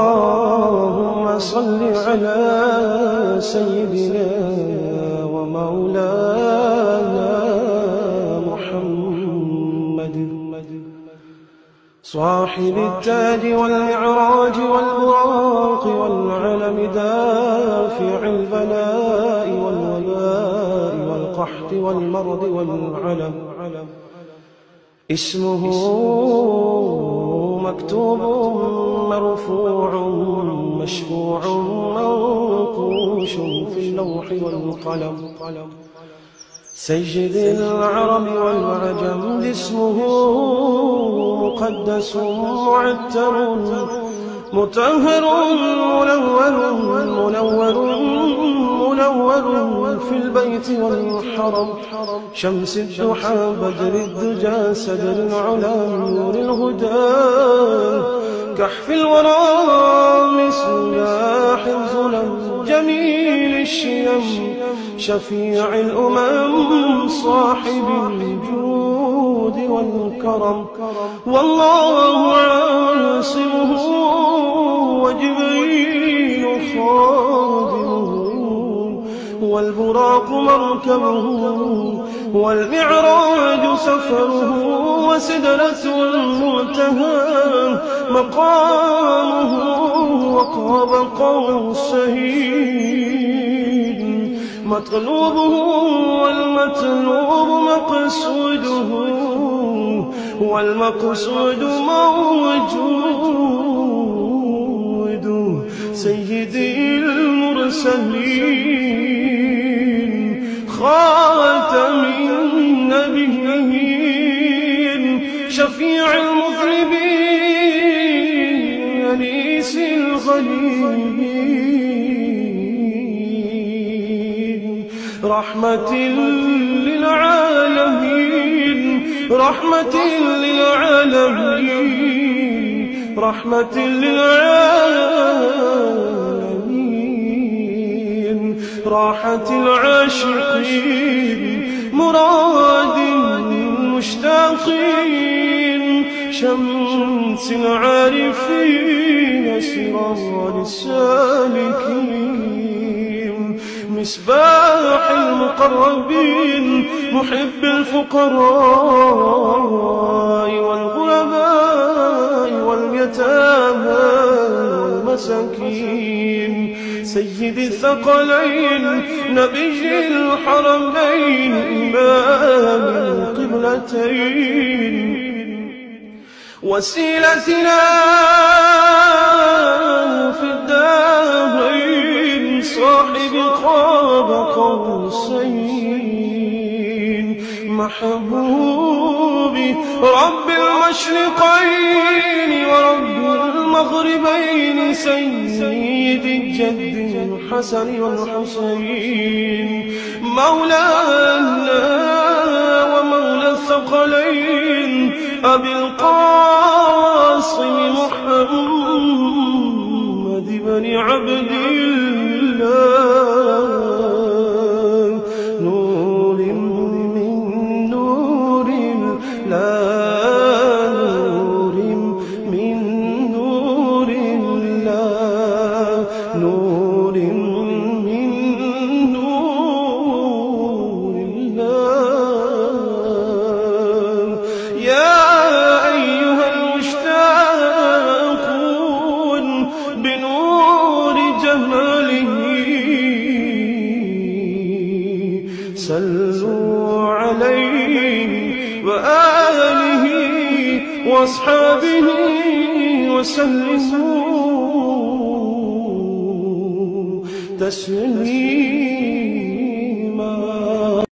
اللهم صل على سيدنا ومولانا محمد صاحب التاج والمعراج والبراق والعلم دافع البلاء والوباء والقحط والمرض والعلم اسمه مكتوب مرفوع مشفوع منقوش في اللوح والقلم سيد العرب والعجم اسمه مقدس معتر مطهر منور في البيت والحرم شمس الضحى بدر الدجى سدر العلا نور الهدى كحف الورى مصباح الظلم جميل الشيم شفيع الأمم صاحب الجود والكرم والله عاصمه وجبريل خادمه والبراق مركبه والمعراج سفره وسدرة المنتهى مقامه وقاب قوسين مطلوبه والمطلوب مقصوده والمقصود موجود سيدي المرسلين خاتم النبيين شفيع المذنبين أنيس الغريبين رحمة للعالمين رحمة للعالمين رحمة للعالمين راحة العاشقين مراد المشتاقين شمس العارفين سراج السالكين مصباح المقربين محب الفقراء والغرباء واليتامى والمساكين سيد الثقلين نبي الحرمين إمام القبلتين وسيلتنا في الدارين صاحب قاب قوسين محبوبي رب المشرقين ورب المغربين سيد الجد الحسن والحسين مولانا ومولى الثقلين أبي القاسم محمد بن عبد الله نور من نور الله نور من نور الله نور من نور الله يا أيها المشتاقون بنور جماله صلوا عليه وآله وأصحابه وسلموا تسليما.